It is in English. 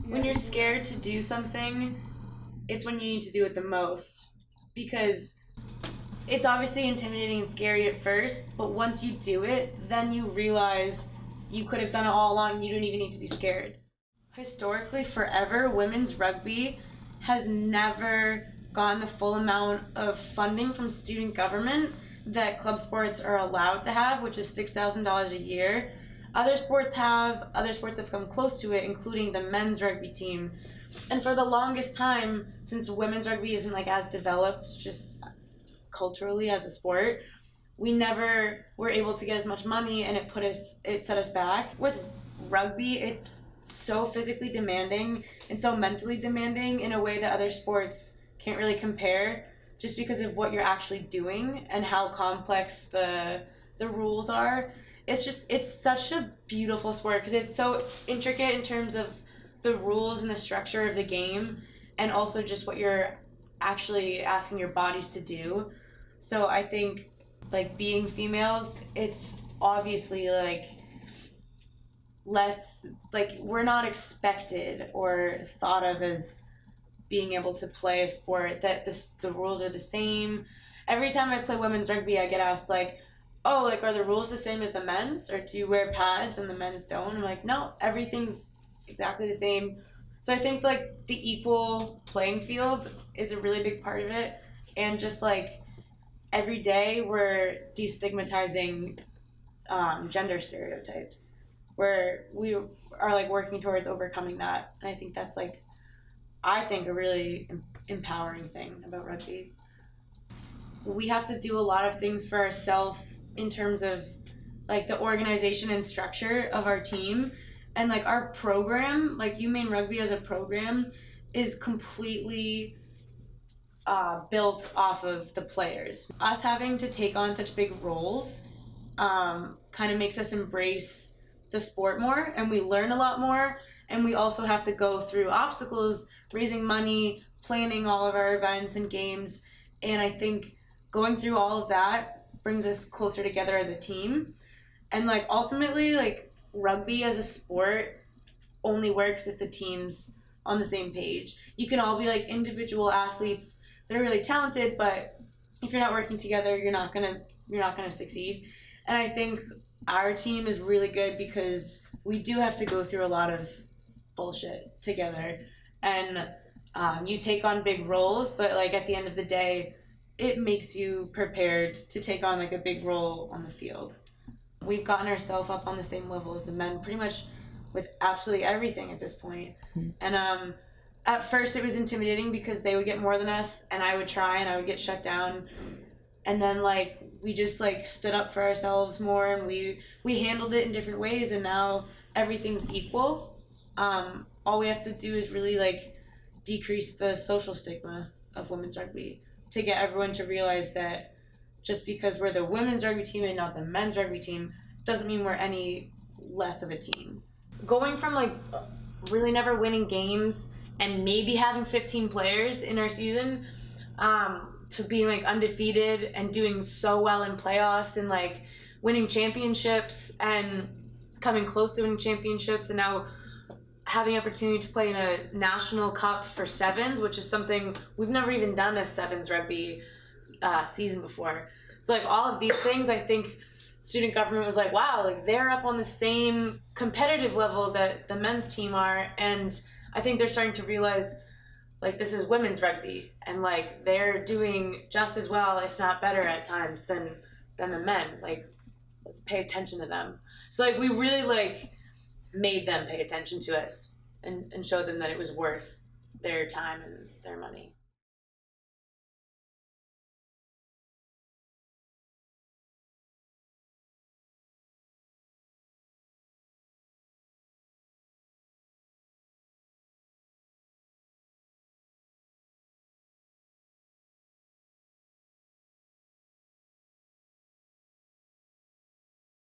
When you're scared to do something, it's when you need to do it the most, because it's obviously intimidating and scary at first, but once you do it, then you realize you could have done it all along. You don't even need to be scared. Historically, forever, women's rugby has never gotten the full amount of funding from student government that club sports are allowed to have, which is $6,000 a year. Other sports have come close to it, including the men's rugby team. And for the longest time, since women's rugby isn't like as developed just culturally as a sport, we never were able to get as much money, and it set us back. With rugby, it's so physically demanding and so mentally demanding in a way that other sports can't really compare, just because of what you're actually doing and how complex the rules are. It's such a beautiful sport because it's so intricate in terms of the rules and the structure of the game, and also just what you're actually asking your bodies to do. So I think, like, being females, it's obviously like less, like, we're not expected or thought of as being able to play a sport that the rules are the same. Every time I play women's rugby, I get asked, like, oh, like, are the rules the same as the men's, or do you wear pads and the men's don't? I'm like, no, everything's exactly the same. So I think, like, the equal playing field is a really big part of it, and just, like, every day we're destigmatizing gender stereotypes, where we are, like, working towards overcoming that. And I think that's, like, a really empowering thing about rugby. We have to do a lot of things for ourselves in terms of, like, the organization and structure of our team. And, like, our program, like, UMaine Rugby as a program, is completely built off of the players. Us having to take on such big roles kind of makes us embrace the sport more, and we learn a lot more. And we also have to go through obstacles, raising money, planning all of our events and games. And I think going through all of that brings us closer together as a team. And, like, ultimately, like, rugby as a sport only works if the team's on the same page. You can all be, like, individual athletes that are really talented, but if you're not working together, you're not gonna succeed. And I think our team is really good because we do have to go through a lot of bullshit together, and you take on big roles, but, like, at the end of the day, it makes you prepared to take on, like, a big role on the field. We've gotten ourselves up on the same level as the men pretty much with absolutely everything at this point. And at first it was intimidating because they would get more than us, and I would try and I would get shut down. And then, like, we just, like, stood up for ourselves more, and we handled it in different ways, and now everything's equal. All we have to do is really, like, decrease the social stigma of women's rugby to get everyone to realize that just because we're the women's rugby team and not the men's rugby team doesn't mean we're any less of a team. Going from, like, really never winning games and maybe having 15 players in our season to being, like, undefeated and doing so well in playoffs and, like, winning championships and coming close to winning championships, and now having the opportunity to play in a national cup for sevens, which is something we've never even done a sevens rugby season before. So, like, all of these things, I think student government was like, wow, like, they're up on the same competitive level that the men's team are, and I think they're starting to realize, like, this is women's rugby, and, like, they're doing just as well, if not better at times than the men. Like, let's pay attention to them. So, like, we really, like, made them pay attention to us and showed them that it was worth their time and their money.